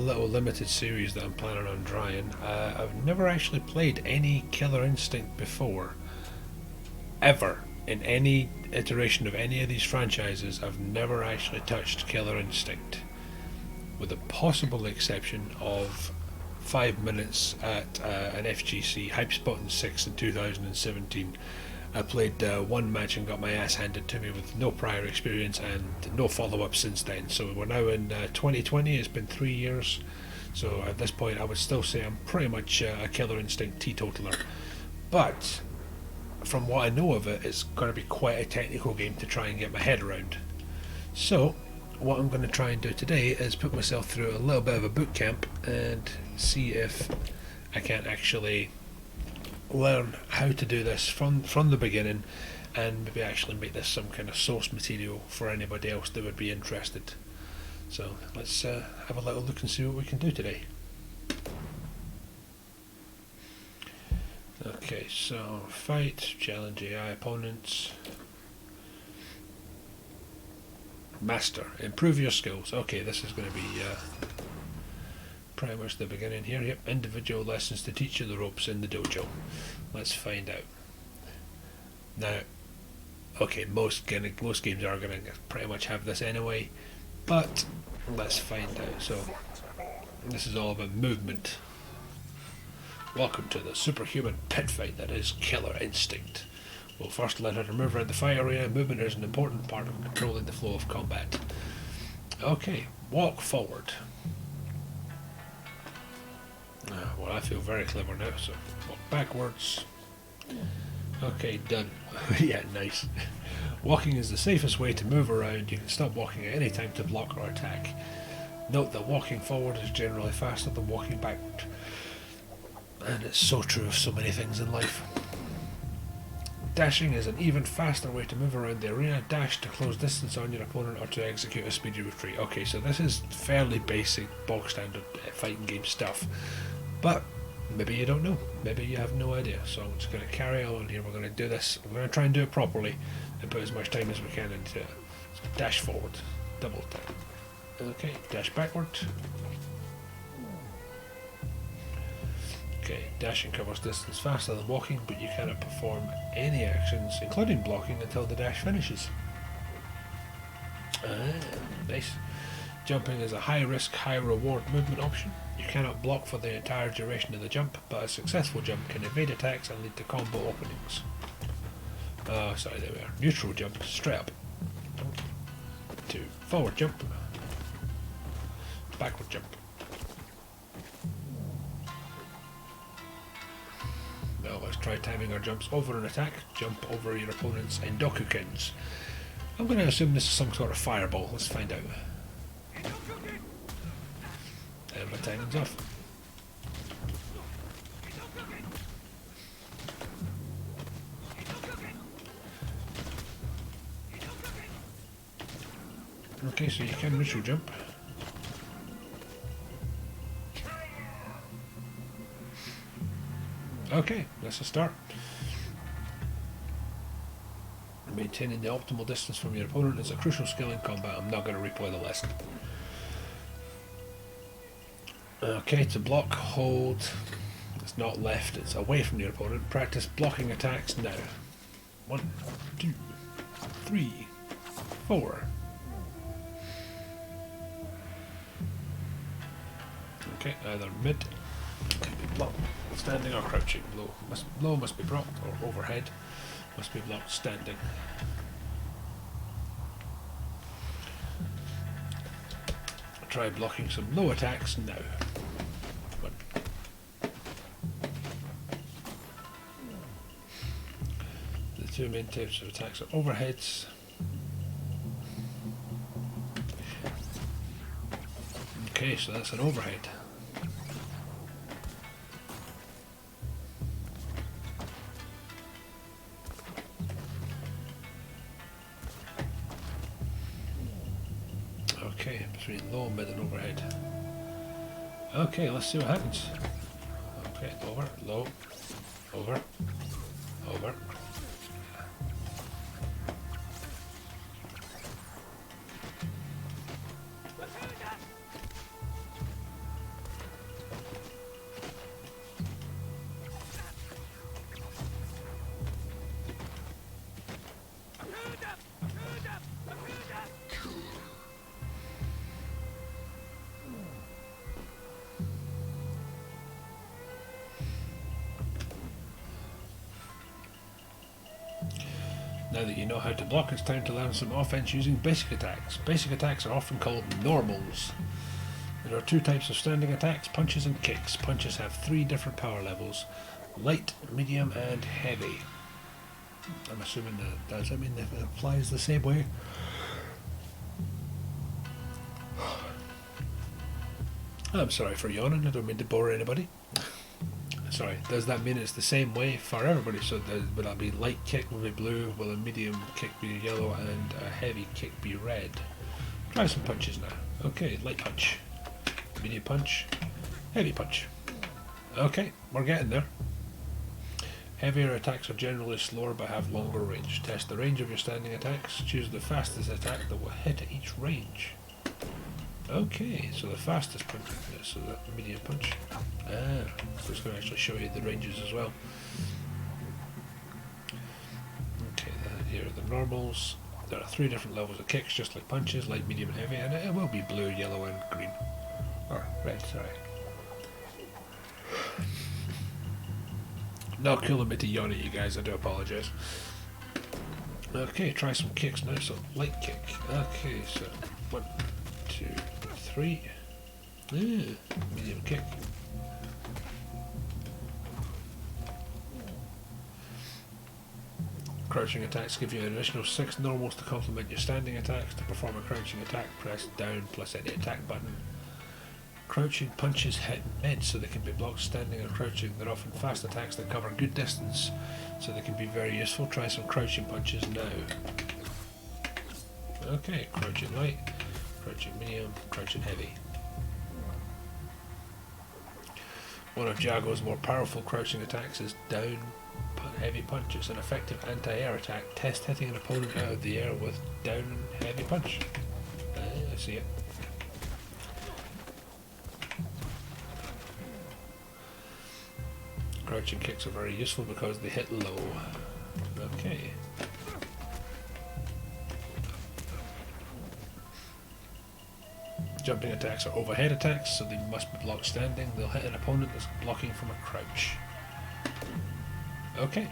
little limited series that I'm planning on trying. I've never actually played any Killer Instinct before, ever. In any iteration of any of these franchises, I've never actually touched Killer Instinct, with the possible exception of 5 minutes at an FGC Hypespot 6 in 2017. I played one match and got my ass handed to me with no prior experience and no follow-up since then. So we're now in 2020, it's been 3 years. So at this point I would still say I'm pretty much a Killer Instinct teetotaler. But from what I know of it, it's going to be quite a technical game to try and get my head around. So what I'm going to try and do today is put myself through a little bit of a boot camp and see if I can actually learn how to do this from the beginning, and maybe actually make this some kind of source material for anybody else that would be interested. So let's have a little look and see what we can do today. Okay, so fight, challenge AI opponents. Master, improve your skills. Okay, this is going to be pretty much the beginning here. Yep, individual lessons to teach you the ropes in the dojo. Let's find out. Now, okay, most games are going to pretty much have this anyway, but let's find out. So, this is all about movement. Welcome to the superhuman pit fight that is Killer Instinct. We'll first learn how to move around the fight area. Movement is an important part of controlling the flow of combat. Okay, walk forward. Well, I feel very clever now, so walk backwards. Okay, done. Yeah, nice. Walking is the safest way to move around. You can stop walking at any time to block or attack. Note that walking forward is generally faster than walking backward. And it's so true of so many things in life. Dashing is an even faster way to move around the arena. Dash to close distance on your opponent or to execute a speedy retreat. Okay, so this is fairly basic, bog standard fighting game stuff. But maybe you don't know. Maybe you have no idea. So I'm just going to carry on here. We're going to do this. We're going to try and do it properly and put as much time as we can into it. So dash forward. Double tap. Okay, dash backward. Okay, dashing covers distance faster than walking, but you cannot perform any actions, including blocking, until the dash finishes. Nice. Jumping is a high risk, high reward movement option. You cannot block for the entire duration of the jump, but a successful jump can evade attacks and lead to combo openings. Sorry, there we are. Neutral jump, straight up. To forward jump. Backward jump. Now let's try timing our jumps over an attack. Jump over your opponent's Endokukins. I'm going to assume this is some sort of fireball. Let's find out. And my timing's off. Okay, so you can neutral jump. Okay, that's a start. Maintaining the optimal distance from your opponent is a crucial skill in combat. I'm not going to replay the lesson. Okay, to block, hold. It's not left, it's away from your opponent. Practice blocking attacks now. 1, 2, 3, 4. Okay, either mid, can be blocked standing or crouching. Low must be blocked, or overhead must be blocked standing. Try blocking some low attacks now. One. The two main types of attacks are overheads. Okay, so that's an overhead. Okay, between low, mid and overhead. Okay, let's see what happens. Okay, over, low, over, over. Now that you know how to block, it's time to learn some offense using basic attacks. Basic attacks are often called normals. There are two types of standing attacks, punches and kicks. Punches have 3 different power levels: light, medium and heavy. I'm assuming that does. I mean, it applies the same way. I'm sorry for yawning, I don't mean to bore anybody. Sorry, does that mean it's the same way for everybody? So will that be light kick will be blue, will a medium kick be yellow, and a heavy kick be red? Try some punches now. Okay, light punch, medium punch, heavy punch. Okay, we're getting there. Heavier attacks are generally slower but have longer range. Test the range of your standing attacks. Choose the fastest attack that will hit at each range. Okay, so the fastest punch, so that medium punch. So it's going to actually show you the ranges as well. Okay, here are the normals. There are 3 different levels of kicks, just like punches, light, medium, and heavy, and it will be blue, yellow, and green. Or red, sorry. Not cool of me to yawn at you guys, I do apologise. Okay, try some kicks now. So, light kick. Okay, so 1, 2, 3. Medium kick. Crouching attacks give you an additional 6 normals to complement your standing attacks. To perform a crouching attack, press down plus any attack button. Crouching punches hit mid, so they can be blocked standing or crouching. They're often fast attacks that cover good distance, so they can be very useful. Try some crouching punches now. Okay, crouching light, crouching medium, crouching heavy. One of Jago's more powerful crouching attacks is down heavy punch. It's an effective anti-air attack. Test hitting an opponent out of the air with down heavy punch. I see it. Crouching kicks are very useful because they hit low. Okay. Jumping attacks are overhead attacks, so they must be blocked standing. They'll hit an opponent that's blocking from a crouch. Okay,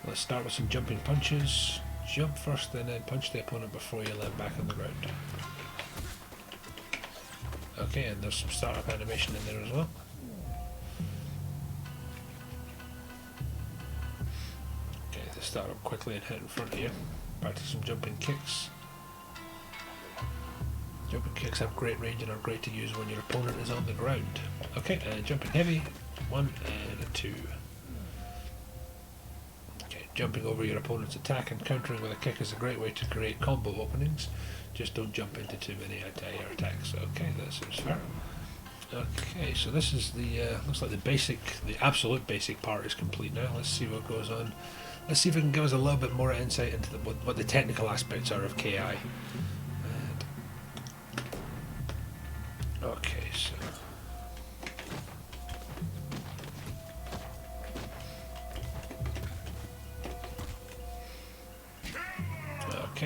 let's start with some jumping punches. Jump first and then punch the opponent before you land back on the ground. Okay, and there's some startup animation in there as well. Start up quickly and hit in front of you. Practice some jumping kicks. Jumping kicks have great range and are great to use when your opponent is on the ground. Okay, and jumping heavy. 1 and a 2. Okay, jumping over your opponent's attack and countering with a kick is a great way to create combo openings. Just don't jump into too many anti-air attacks. Okay, that seems fair. Okay, so this is the looks like the absolute basic part is complete now. Let's see what goes on. Let's see if it can give us a little bit more insight into what the technical aspects are of KI. Okay,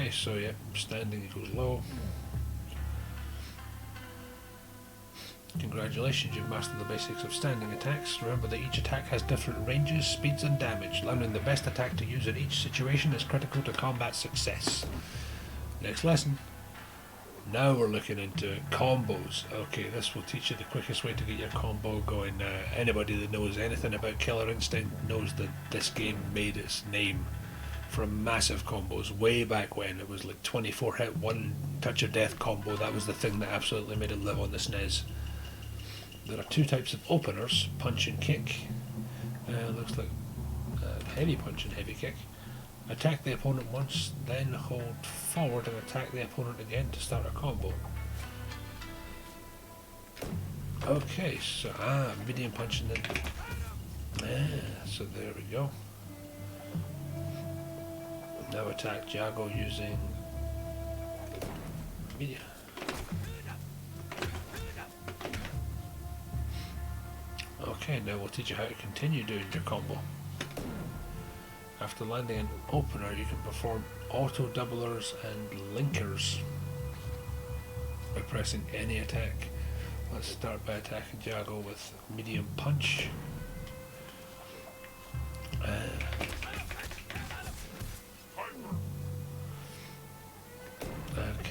so yeah, standing equals low. Congratulations, you've mastered the basics of standing attacks. Remember that each attack has different ranges, speeds and damage. Learning the best attack to use in each situation is critical to combat success. Next lesson. Now we're looking into combos. Okay, this will teach you the quickest way to get your combo going. Anybody that knows anything about Killer Instinct knows that this game made its name from massive combos way back when. It was like 24 hit, 1 touch of death combo. That was the thing that absolutely made it live on the SNES. There are 2 types of openers, punch and kick. Looks like heavy punch and heavy kick. Attack the opponent once, then hold forward and attack the opponent again to start a combo. Okay, so medium punch and then so there we go. Now attack Jago using medium. Okay, now we'll teach you how to continue doing your combo. After landing an opener, you can perform auto doublers and linkers by pressing any attack. Let's start by attacking Jago with medium punch.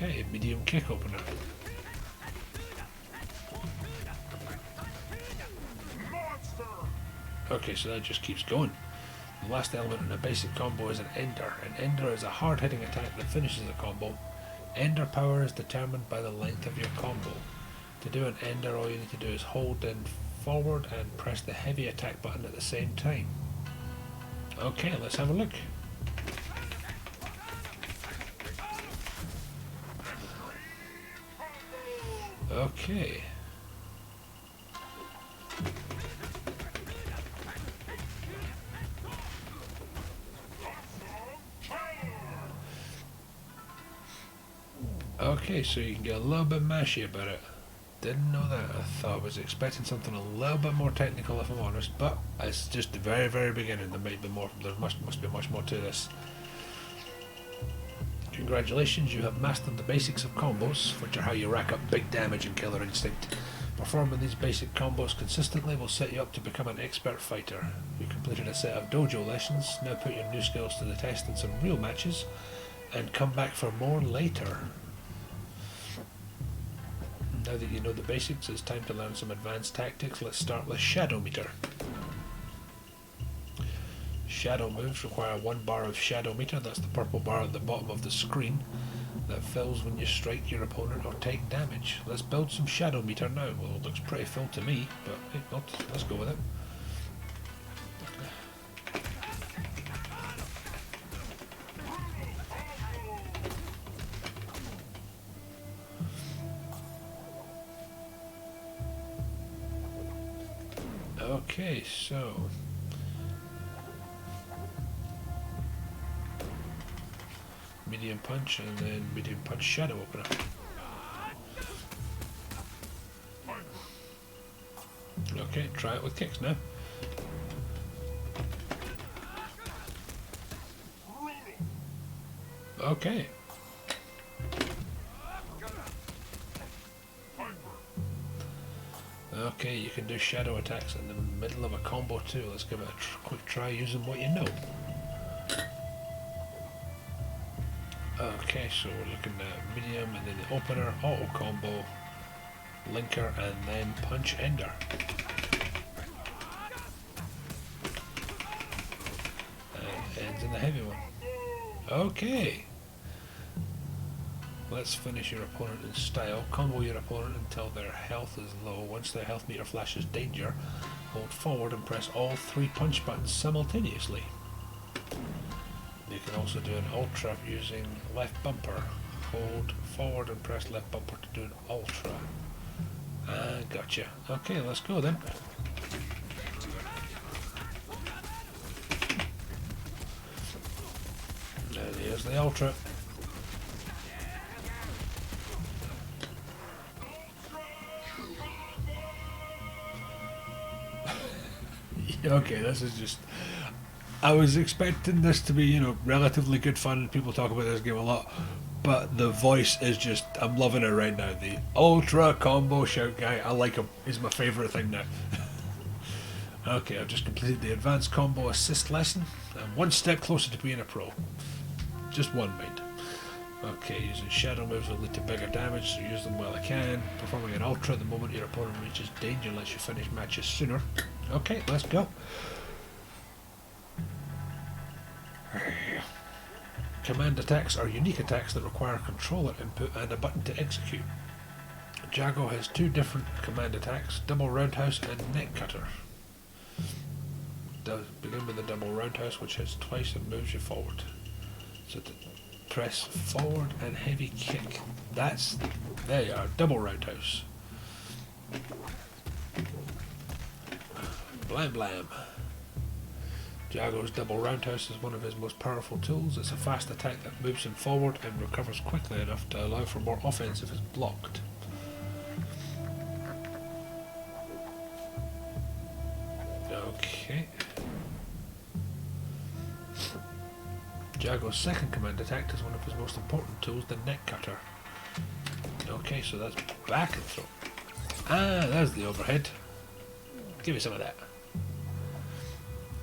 Okay, medium kick opener. Okay, so that just keeps going. The last element in a basic combo is an ender. An ender is a hard-hitting attack that finishes a combo. Ender power is determined by the length of your combo. To do an ender, all you need to do is hold in forward and press the heavy attack button at the same time. Okay, let's have a look. Okay. Okay, so you can get a little bit mashy about it. Didn't know that. I thought I was expecting something a little bit more technical, if I'm honest, but it's just the very, very beginning. There might be more. There must be much more to this. Congratulations, you have mastered the basics of combos, which are how you rack up big damage in Killer Instinct. Performing these basic combos consistently will set you up to become an expert fighter. You completed a set of dojo lessons. Now put your new skills to the test in some real matches, and come back for more later. Now that you know the basics, it's time to learn some advanced tactics. Let's start with Shadow Meter. Shadow moves require 1 bar of Shadow Meter, that's the purple bar at the bottom of the screen, that fills when you strike your opponent or take damage. Let's build some Shadow Meter now. Well, it looks pretty full to me, but hey, let's go with it. Okay, so medium punch and then medium punch shadow opener. Okay, try it with kicks now. Okay. Okay, you can do shadow attacks in the middle of a combo too. Let's give it a quick try using what you know. Okay, so we're looking at medium and then the opener, auto combo, linker, and then punch ender. And ends in the heavy one. Okay. Let's finish your opponent in style. Combo your opponent until their health is low. Once their health meter flashes danger, hold forward and press all 3 punch buttons simultaneously. You can also do an ultra using left bumper. Hold forward and press left bumper to do an ultra. Gotcha. Okay, let's go then. And here's the ultra. Okay, this is just... I was expecting this to be, you know, relatively good fun. People talk about this game a lot. But the voice is just... I'm loving it right now. The Ultra Combo Shout guy, I like him. He's my favourite thing now. Okay, I've just completed the Advanced Combo Assist lesson. I'm 1 step closer to being a pro. Just one, mind. Okay, using shadow moves will lead to bigger damage, so use them while I can. Performing an ultra the moment your opponent reaches danger lets you finish matches sooner. Okay, let's go. Command attacks are unique attacks that require a controller input and a button to execute. Jago has 2 different command attacks, double roundhouse and neck cutter. Begin with the double roundhouse, which hits twice and moves you forward. So to press forward and heavy kick. There you are, double roundhouse. Blam blam. Jago's double roundhouse is one of his most powerful tools. It's a fast attack that moves him forward and recovers quickly enough to allow for more offense if it's blocked. Okay. Jago's second command attack is one of his most important tools, the neck cutter. Okay, so that's back and throw. There's the overhead. Give me some of that.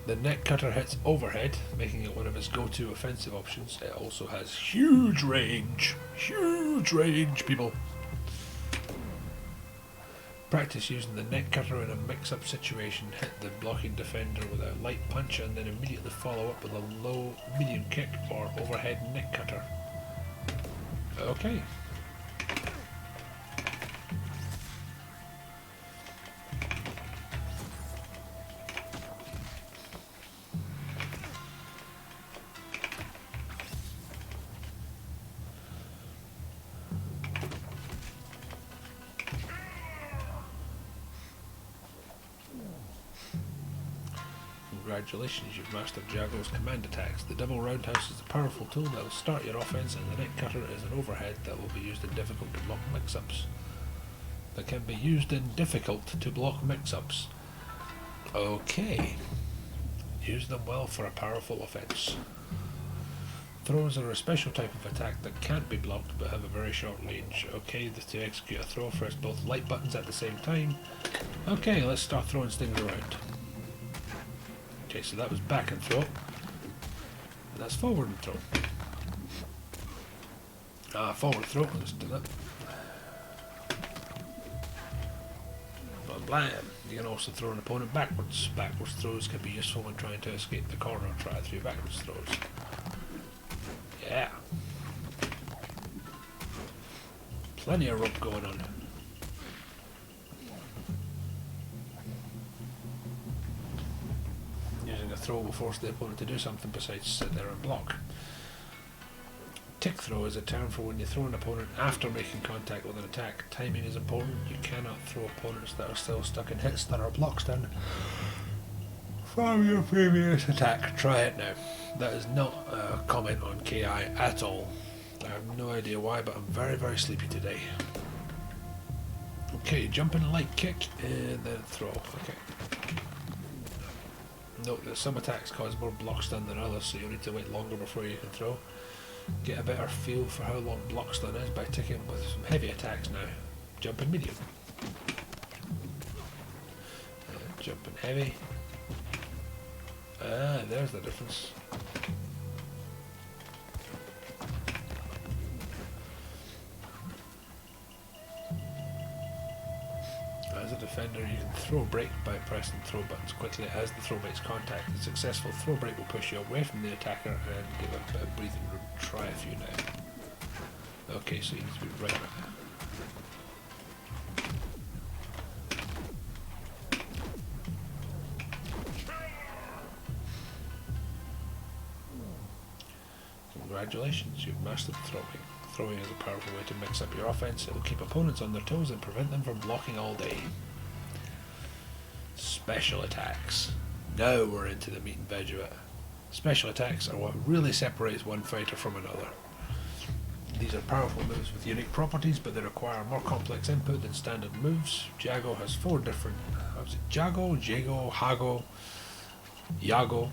The neck cutter hits overhead, making it one of its go-to offensive options. It also has huge range. Huge range, people. Practice using the neck cutter in a mix-up situation. Hit the blocking defender with a light punch and then immediately follow up with a low medium kick or overhead neck cutter. Okay. Congratulations, you've mastered Jago's command attacks. The double roundhouse is a powerful tool that will start your offense, and the neck cutter is an overhead that will be used in difficult to block mix-ups. That can be used in difficult to block mix-ups. Okay. Use them well for a powerful offense. Throws are a special type of attack that can't be blocked but have a very short range. Okay, to execute a throw, press both light buttons at the same time. Okay, let's start throwing things around. Okay, so that was back and throw. And that's forward and throw. Forward throw, let's do that. Blam! You can also throw an opponent backwards. Backwards throws can be useful when trying to escape the corner or try 3 backwards throws. Yeah. Plenty of rope going on. Using a throw will force the opponent to do something besides sit there and block. Tick throw is a term for when you throw an opponent after making contact with an attack. Timing is important. You cannot throw opponents that are still stuck in hit stun or block stun from your previous attack. Try it now. That is not a comment on KI at all. I have no idea why, but I'm very, very sleepy today. Okay, jump in light kick and then throw. Okay. Note that some attacks cause more block stun than others, so you'll need to wait longer before you can throw. Get a better feel for how long block stun is by ticking with some heavy attacks now. Jump in medium. Jump in heavy. There's the difference. As a defender, you can throw break by pressing throw buttons quickly as the throw makes contact. The successful throw break will push you away from the attacker and give a bit of breathing room. Try a few now. Okay, so you need to be right about that. Congratulations, you've mastered throwing. Throwing is a powerful way to mix up your offense. It will keep opponents on their toes and prevent them from blocking all day. Special attacks. Now we're into the meat and veg of it. Special attacks are what really separates one fighter from another. These are powerful moves with unique properties, but they require more complex input than standard moves. Jago has 4 different... Jago, Hago, Yago.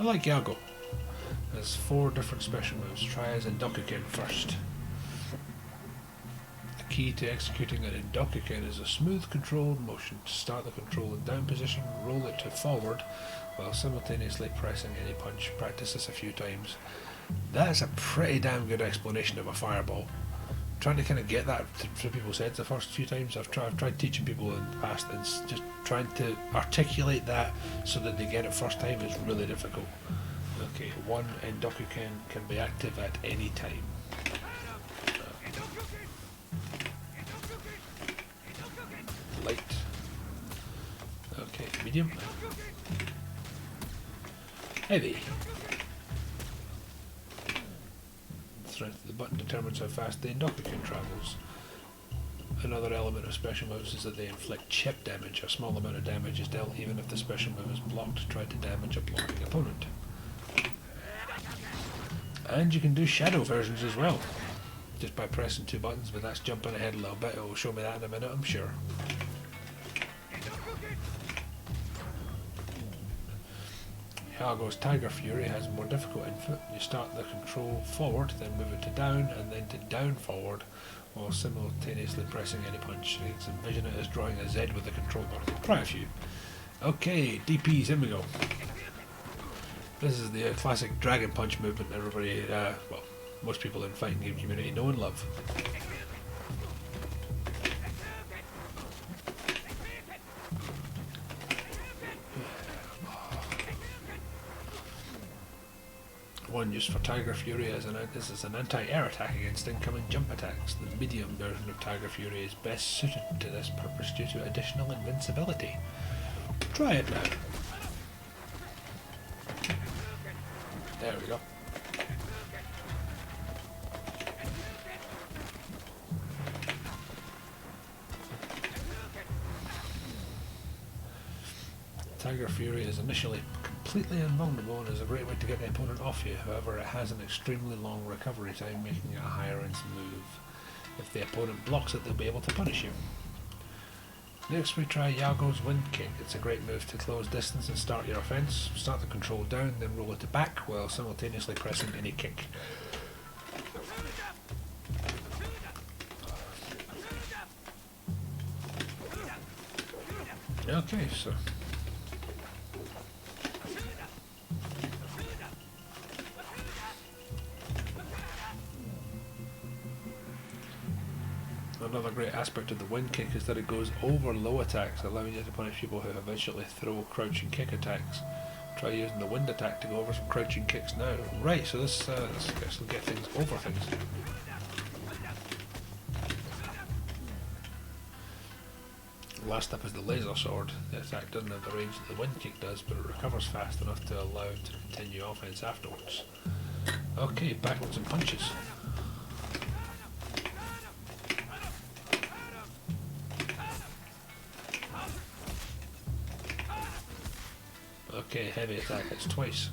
I like Yago. Has 4 different special moves. Try as Endokuken first. The key to executing an Endokuken is a smooth controlled motion. To start the control in down position, roll it to forward while simultaneously pressing any punch. Practice this a few times. That's a pretty damn good explanation of a fireball. Trying to kind of get that to people's heads the first few times. I've tried teaching people in the past, and just trying to articulate that so that they get it first time is really difficult. Okay, 1 Endokuken can be active at any time. Light. Okay, medium. Heavy. The strength of the button determines how fast the Endokuken travels. Another element of special moves is that they inflict chip damage. A small amount of damage is dealt even if the special move is blocked. Try to damage a blocking opponent. And you can do shadow versions as well, just by pressing 2 buttons, but that's jumping ahead a little bit. It will show me that in a minute, I'm sure. Yago's Tiger Fury has more difficult input. You start the control forward, then move it to down, and then to down forward, while simultaneously pressing any punch. You can envision it as drawing a Z with the controller. Try a few. Okay, DPs, here we go. This is the classic Dragon Punch movement everybody, well, most people in fighting game community know and love. One used for Tiger Fury is an anti-air attack against incoming jump attacks. The medium version of Tiger Fury is best suited to this purpose due to additional invincibility. Try it now. There we go. Tiger Fury is initially completely invulnerable and is a great way to get the opponent off you. However, it has an extremely long recovery time, making it a high range move. If the opponent blocks it, they'll be able to punish you. Next we try Yago's Wind Kick. It's a great move to close distance and start your offense. Start the control down, then roll it back while simultaneously pressing any kick. Okay, so another great aspect of the wind kick is that it goes over low attacks, allowing you to punish people who habitually throw crouching kick attacks. Try using the wind attack to go over some crouching kicks now. Right, so this will get things over things. Last up is the laser sword. The attack doesn't have the range that the wind kick does, but it recovers fast enough to allow it to continue offense afterwards. Okay, back with some punches. Okay, heavy attack hits twice.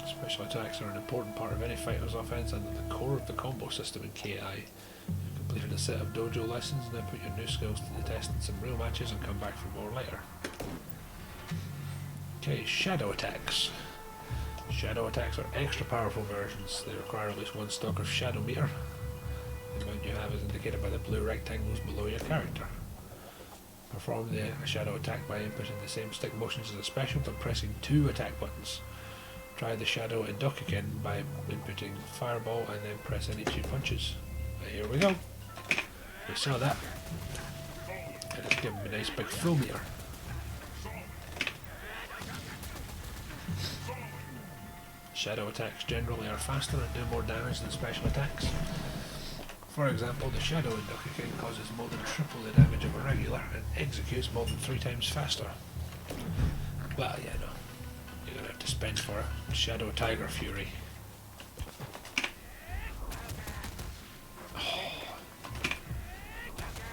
Special attacks are an important part of any fighter's offense and at the core of the combo system in KI. You've completed a set of dojo lessons, now put your new skills to the test in some real matches and come back for more later. Okay, shadow attacks. Shadow attacks are extra powerful versions. They require at least one stock of shadow meter. The amount you have is indicated by the blue rectangles below your character. Perform the shadow attack by inputting the same stick motions as a special but pressing 2 attack buttons. Try the shadow Edokuken by inputting fireball and then press any 2 punches. Here we go. You saw that. And it's giving me a nice big full meter. Shadow attacks generally are faster and do more damage than special attacks. For example, the Shadow Edokuken causes more than triple the damage of a regular and executes more than 3 times faster. Well, yeah, no. You're going to have to spend for it. Shadow Tiger Fury. Oh,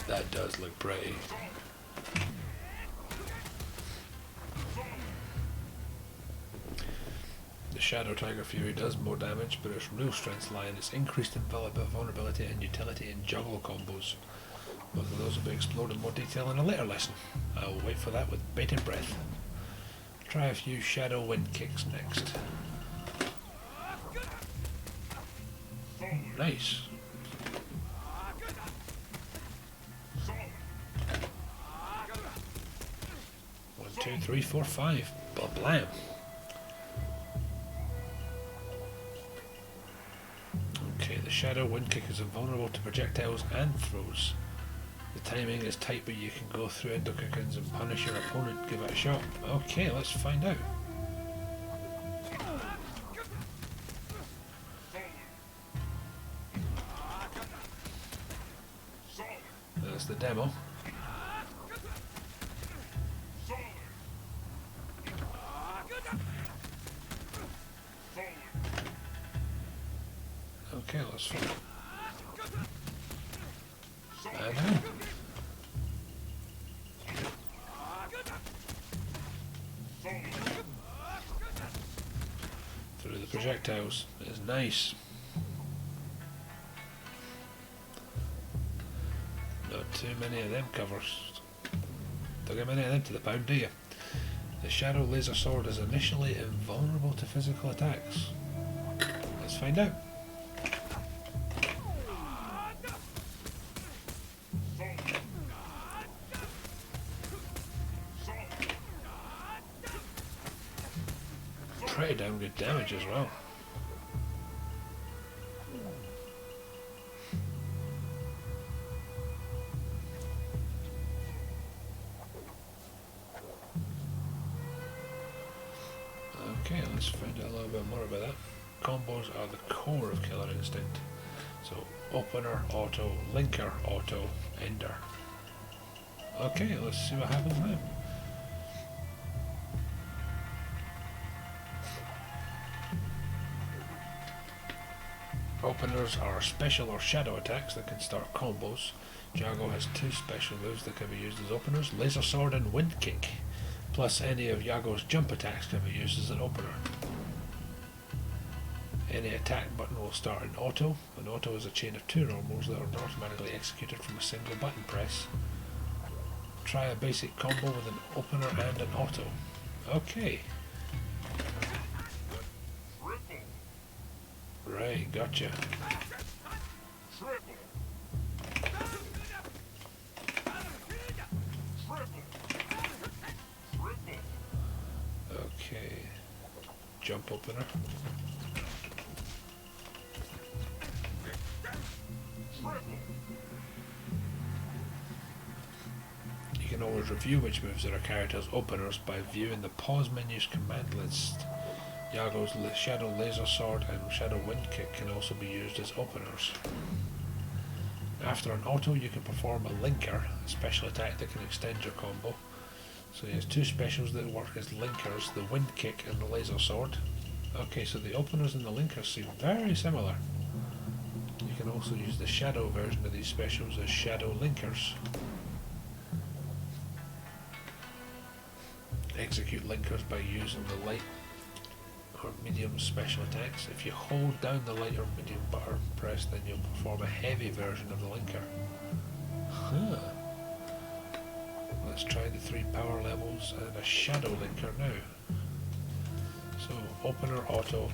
that does look pretty. The Shadow Tiger Fury does more damage, but its real strengths lie in its increased vulnerability and utility in juggle combos. Both of those will be explored in more detail in a later lesson. I will wait for that with bated breath. Try a few Shadow Wind Kicks next. Nice. One, two, three, four, five. Blam. Okay, the Shadow Wind Kick is invulnerable to projectiles and throws. The timing is tight, but you can go through Edokukens and punish your opponent. Give it a shot. Okay, let's find out. That's the demo. Okay, let's find out. Through the projectiles is nice. Not too many of them covers. Don't get many of them to the pound, do you? The Shadow Laser Sword is initially invulnerable to physical attacks. Let's find out. good damage as well. Okay, let's find out a little bit more about that. Combos are the core of Killer Instinct. So, opener, auto, linker, auto, ender. Okay, let's see what happens now. Openers are special or shadow attacks that can start combos. Yago has two special moves that can be used as openers, Laser Sword and Wind Kick. Plus any of Yago's jump attacks can be used as an opener. Any attack button will start in auto. An auto is a chain of two normals that are automatically executed from a single button press. Try a basic combo with an opener and an auto. Okay. Right, gotcha. Okay. Jump opener. You can always review which moves are a character's openers by viewing the pause menu's command list. Yago's Shadow Laser Sword and Shadow Wind Kick can also be used as openers. After an auto, you can perform a linker, a special attack that can extend your combo. So he has two specials that work as linkers, the Wind Kick and the Laser Sword. Okay, so the openers and the linkers seem very similar. You can also use the shadow version of these specials as shadow linkers. Execute linkers by using the light or medium special attacks. If you hold down the light or medium button press, then you'll perform a heavy version of the linker. Huh. Let's try the 3 power levels and a shadow linker now. So, opener, auto.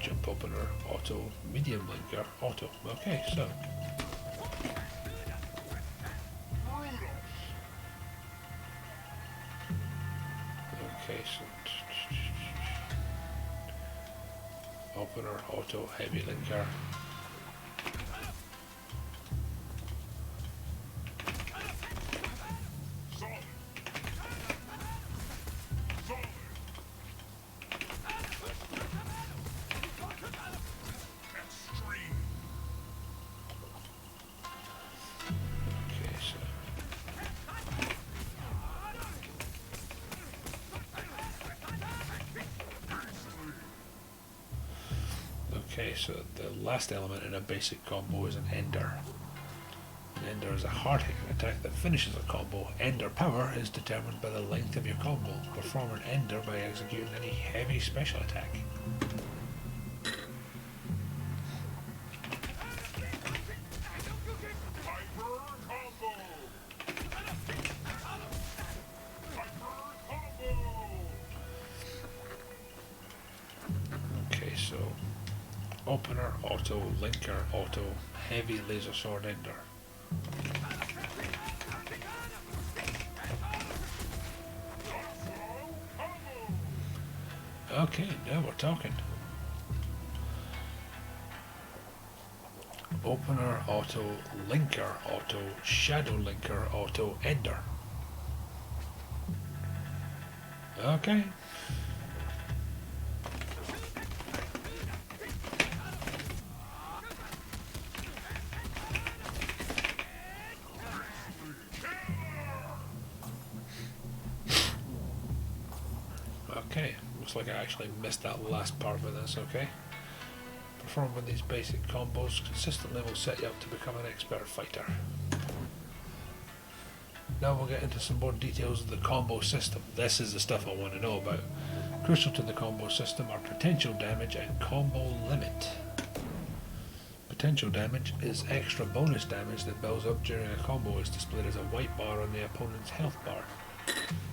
Jump opener, auto, medium linker, auto. Okay, so. Okay, so. Opener, auto, heavy linker. Okay, so the last element in a basic combo is an ender. An ender is a hard-hitting attack that finishes a combo. Ender power is determined by the length of your combo. Perform an ender by executing any heavy special attack. Okay, so opener, auto, linker, auto, heavy laser sword ender. Okay, now we're talking. Opener, auto, linker, auto, shadow linker, auto, ender. Okay. Okay, looks like I actually missed that last part of this, okay? Performing these basic combos consistently will set you up to become an expert fighter. Now we'll get into some more details of the combo system. This is the stuff I want to know about. Crucial to the combo system are potential damage and combo limit. potential damage is extra bonus damage that builds up during a combo is displayed as a white bar on the opponent's health bar.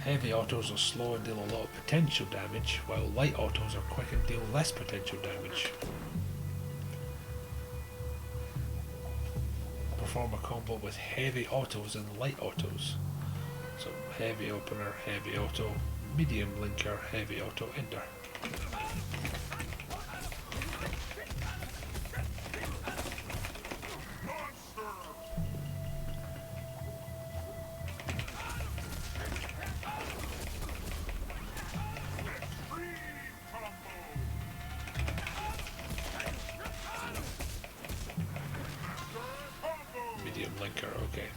Heavy autos are slow and deal a lot of potential damage, while light autos are quick and deal less potential damage. Perform a combo with heavy autos and light autos. So heavy opener, heavy auto, medium linker, heavy auto, ender. Medium linker, okay.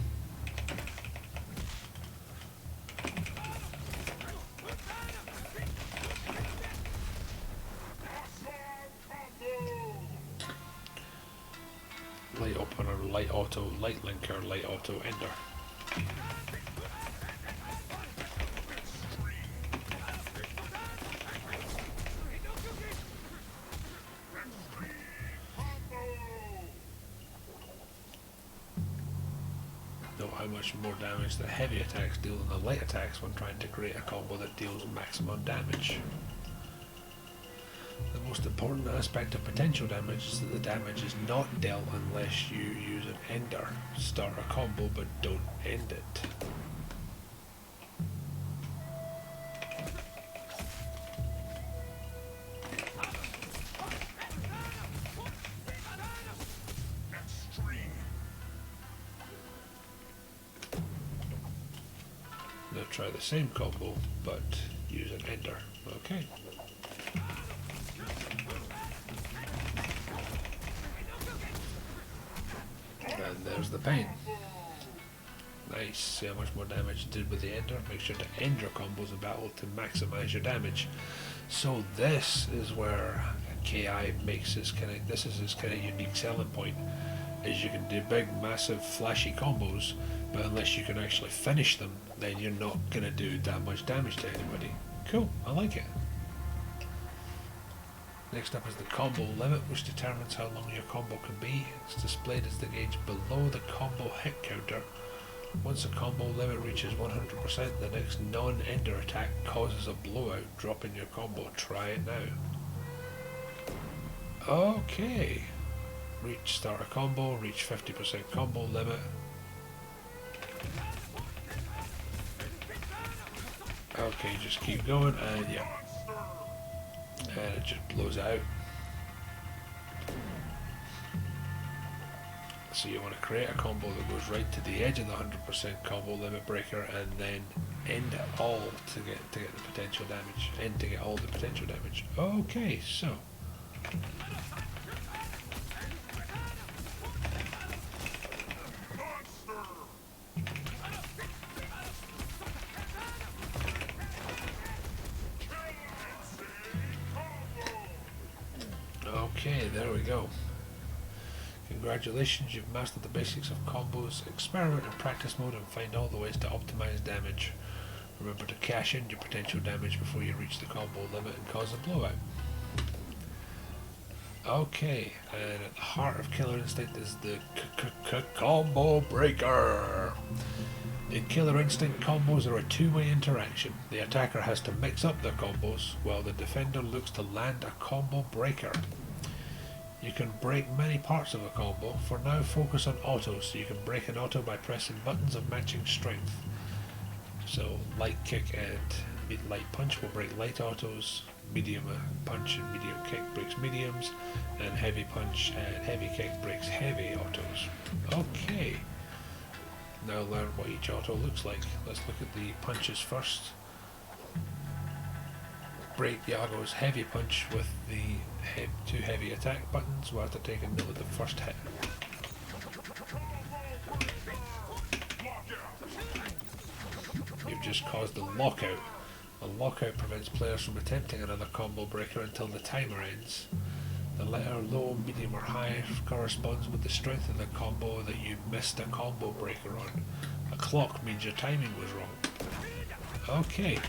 Light opener, light auto, light linker, light auto, ender. Note how much more damage the heavy attacks deal than the light attacks when trying to create a combo that deals maximum damage. The most important aspect of potential damage is that the damage is not dealt unless you use an ender. Start a combo but don't end it. Now try the same combo but use an ender. Okay. And there's the pain. Nice. See how much more damage you did with the ender. Make sure to end your combos in battle to maximize your damage. So this is where KI makes his this is his kind of unique selling point. Is you can do big, massive, flashy combos, but unless you can actually finish them, then you're not gonna do that much damage to anybody. Cool. I like it. Next up is the combo limit, which determines how long your combo can be. It's displayed as the gauge below the combo hit counter. Once the combo limit reaches 100%, the next non-ender attack causes a blowout, dropping your combo. Try it now. Okay. Start a combo, reach 50% combo limit. Okay, just keep going, and yeah. And it just blows out. So you want to create a combo that goes right to the edge of the 100% combo limit breaker, and then end it all to get the potential damage. End to get all the potential damage. Okay, so okay, there we go. Congratulations, you've mastered the basics of combos. Experiment in practice mode and find all the ways to optimize damage. Remember to cash in your potential damage before you reach the combo limit and cause a blowout. Okay, and at the heart of Killer Instinct is the Combo Breaker. In Killer Instinct, combos are a two-way interaction. The attacker has to mix up their combos, while the defender looks to land a combo breaker. You can break many parts of a combo. For now, focus on autos, so you can break an auto by pressing buttons of matching strength. So, light kick and light punch will break light autos, medium punch and medium kick breaks mediums, and heavy punch and heavy kick breaks heavy autos. Okay. Now learn what each auto looks like. Let's look at the punches first. Break Yago's heavy punch with the two heavy attack buttons while they're taking note of the first hit. You've just caused a lockout. A lockout prevents players from attempting another combo breaker until the timer ends. The letter low, medium or high corresponds with the strength of the combo that you missed a combo breaker on. A clock means your timing was wrong. Okay.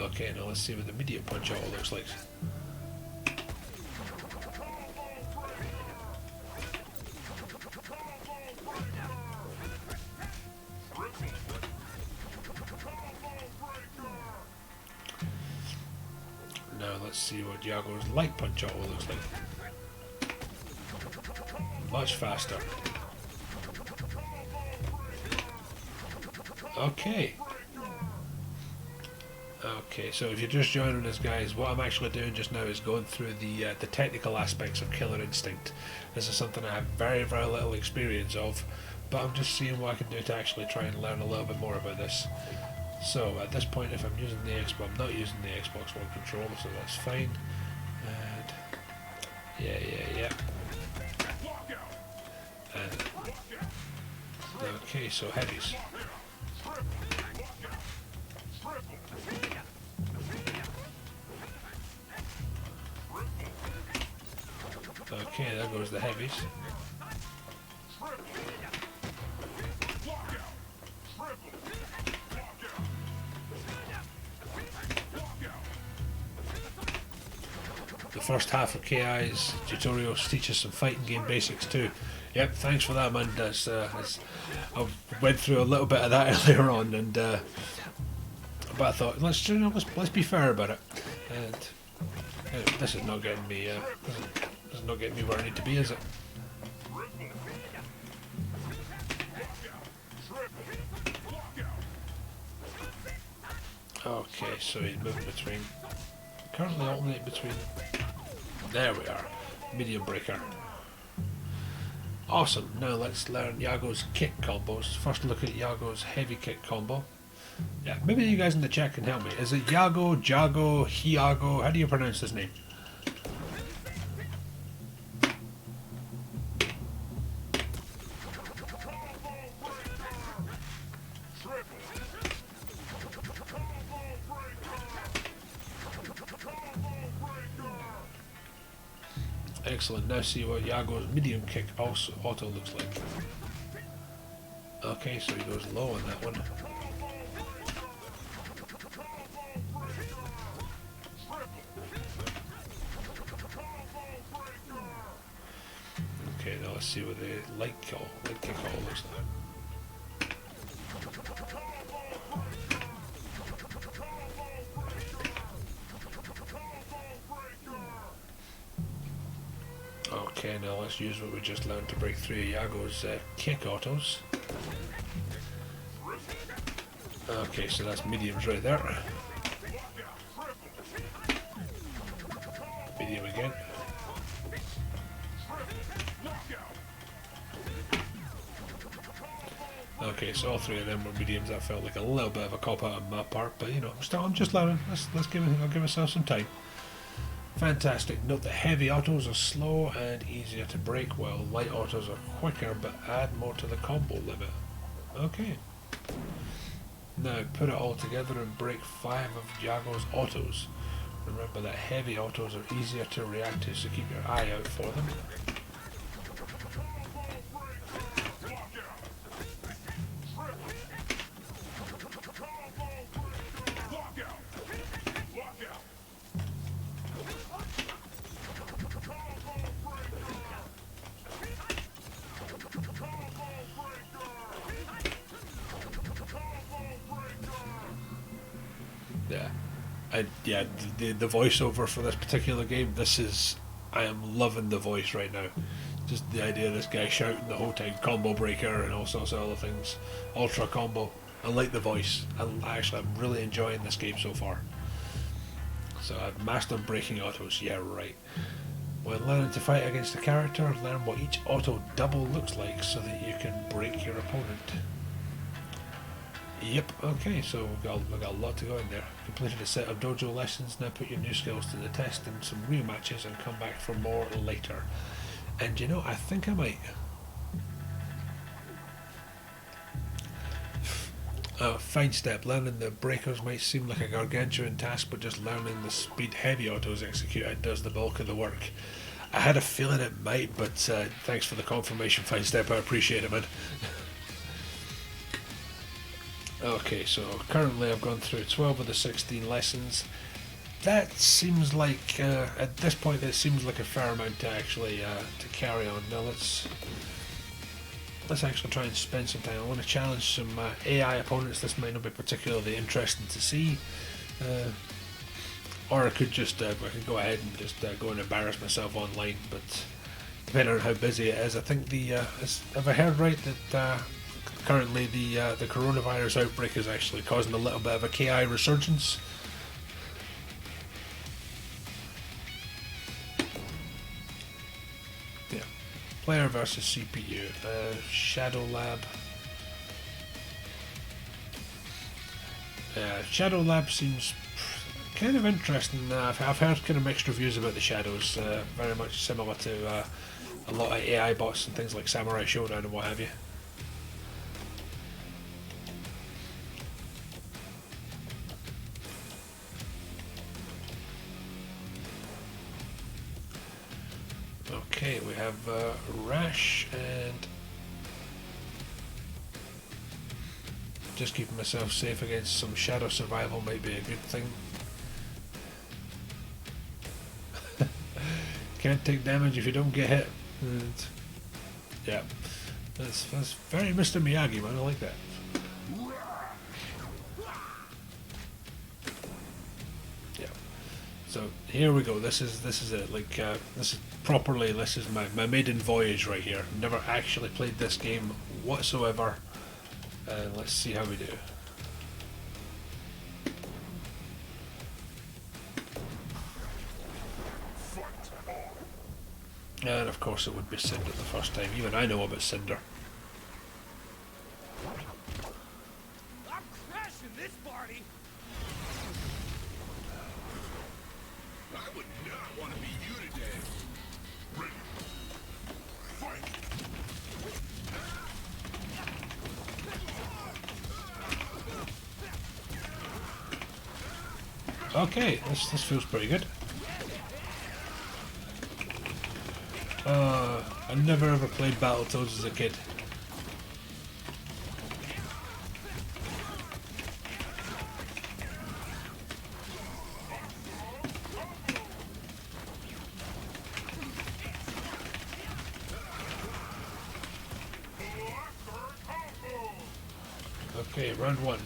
Okay, now let's see what the medium punch auto looks like. Now let's see what Yago's light punch auto looks like. Much faster. Okay. Okay, so if you're just joining us, guys, what I'm actually doing just now is going through the technical aspects of Killer Instinct. This is something I have very, very little experience of, but I'm just seeing what I can do to actually try and learn a little bit more about this. So at this point, if I'm using the Xbox, I'm not using the Xbox One controller, so that's fine. And yeah. And okay, so heavies. Okay, there goes the heavies. The first half of KI's tutorials teaches some fighting game basics too. Yep, thanks for that, man. I went through a little bit of that earlier on, and but I thought let's be fair about it. And this is not getting me. This is not getting me where I need to be, is it? Okay, so he's moving between. Currently alternate between. There we are. Medium breaker. Awesome. Now let's learn Yago's kick combos. First look at Yago's heavy kick combo. Yeah, maybe you guys in the chat can help me. Is it Yago, Jago, Hiago? How do you pronounce his name? Excellent. Now see what Yago's medium kick also auto looks like. Okay, so he goes low on that one. Okay, now let's see what the light kick auto looks like. Okay, now let's use what we just learned to break through Yago's kick autos. Okay, so that's mediums right there. Medium again. Okay, so all three of them were mediums. That felt like a little bit of a cop out on my part, but you know, I'm just learning. I'll give myself some time. Fantastic. Note that heavy autos are slow and easier to break, while light autos are quicker but add more to the combo limit. Okay. Now put it all together and break 5 of Yago's autos. Remember that heavy autos are easier to react to, so keep your eye out for them. Yeah, the voiceover for this particular game, I am loving the voice right now. Just the idea of this guy shouting the whole time, combo breaker and all sorts of other things, ultra combo. I like the voice. I'm really enjoying this game so far. So I've mastered breaking autos, yeah right. When learning to fight against a character, learn what each auto double looks like so that you can break your opponent. Yep, okay, so we've got a lot to go in there. Completed a set of dojo lessons, now put your new skills to the test in some real matches and come back for more later. And you know, I think I might. Fine step. Learning the breakers might seem like a gargantuan task, but just learning the speed heavy autos executed does the bulk of the work. I had a feeling it might, but thanks for the confirmation, Fine step, I appreciate it, man. Okay, so currently I've gone through 12 of the 16 lessons. That seems like, at this point, it seems like a fair amount to actually to carry on. Now let's actually try and spend some time. I want to challenge some AI opponents. This might not be particularly interesting to see, or I could just I could go ahead and just go and embarrass myself online. But depending on how busy it is, I think have I heard right that currently the coronavirus outbreak is actually causing a little bit of a KI resurgence. Yeah, player versus CPU, Shadow Lab. Shadow Lab seems kind of interesting. I've heard kind of mixed reviews about the Shadows. Very much similar to a lot of AI bots and things like Samurai Showdown and what have you. Okay, we have Rash and just keeping myself safe against some shadow survival might be a good thing. Can't take damage if you don't get hit. And yeah, that's very Mr. Miyagi, man. I like that. Yeah. So here we go. This is it. Like this is properly. This is my maiden voyage right here. Never actually played this game whatsoever. Let's see how we do. And of course it would be Cinder the first time. Even I know about Cinder. I'm crashing this party. I would not want to be you today. Ready. Fight. Okay, this feels pretty good. I never ever played Battletoads as a kid. Okay, round one.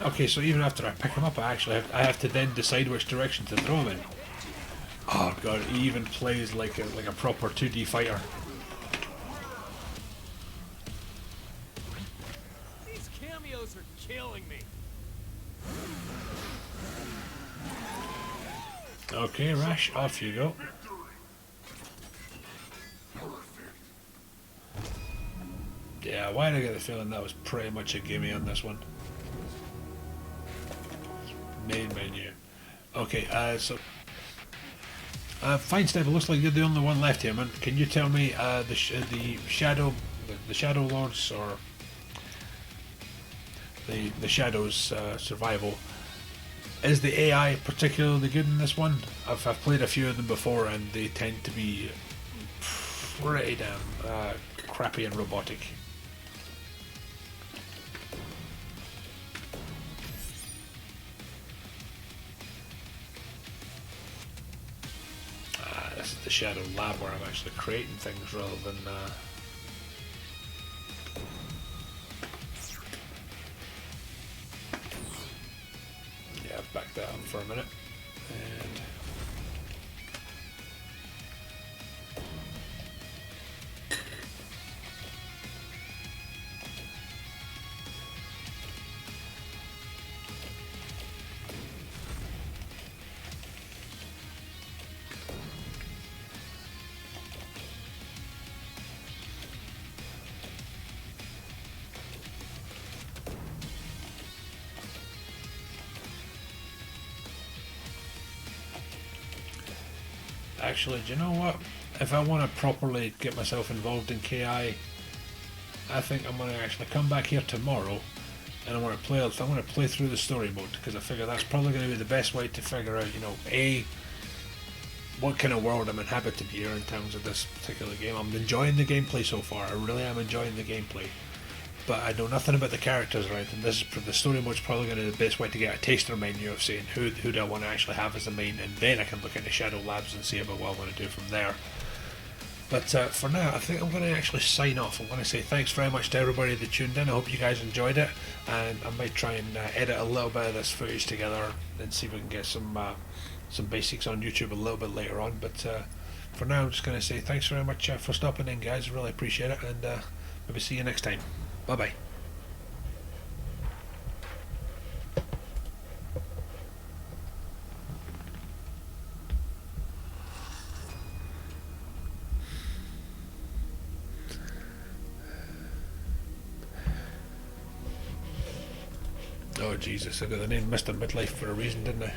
Okay, so even after I pick him up, I have to then decide which direction to throw him in. Oh god, he even plays like a proper 2D fighter. These cameos are killing me. Okay, Rash, off you go. Yeah, why did I get the feeling that was pretty much a gimme on this one? Main menu. Okay, so fine, Steve. It looks like you're the only one left here, man. Can you tell me the Shadow Lords or the Shadows survival? Is the AI particularly good in this one? I've played a few of them before, and they tend to be pretty damn crappy and robotic. This is the Shadow Lab where I'm actually creating things rather than yeah, I've backed that up for a minute. And actually, do you know what? if I want to properly get myself involved in KI, I think I'm going to actually come back here tomorrow, and I want to play through the story mode, because I figure that's probably going to be the best way to figure out, what kind of world I'm inhabiting here in terms of this particular game. I'm enjoying the gameplay so far. I really am enjoying the gameplay, but I know nothing about the characters, right? And the story mode's probably going to be the best way to get a taster menu of saying who do I want to actually have as the main, and then I can look into Shadow Labs and see about what I want to do from there. But for now, I think I'm going to actually sign off. I'm going to say thanks very much to everybody that tuned in. I hope you guys enjoyed it, and I might try and edit a little bit of this footage together and see if we can get some basics on YouTube a little bit later on. But for now, I'm just going to say thanks very much for stopping in, guys. Really appreciate it, and maybe see you next time. Bye bye. Oh Jesus, I got the name Mr. Midlife for a reason, didn't I?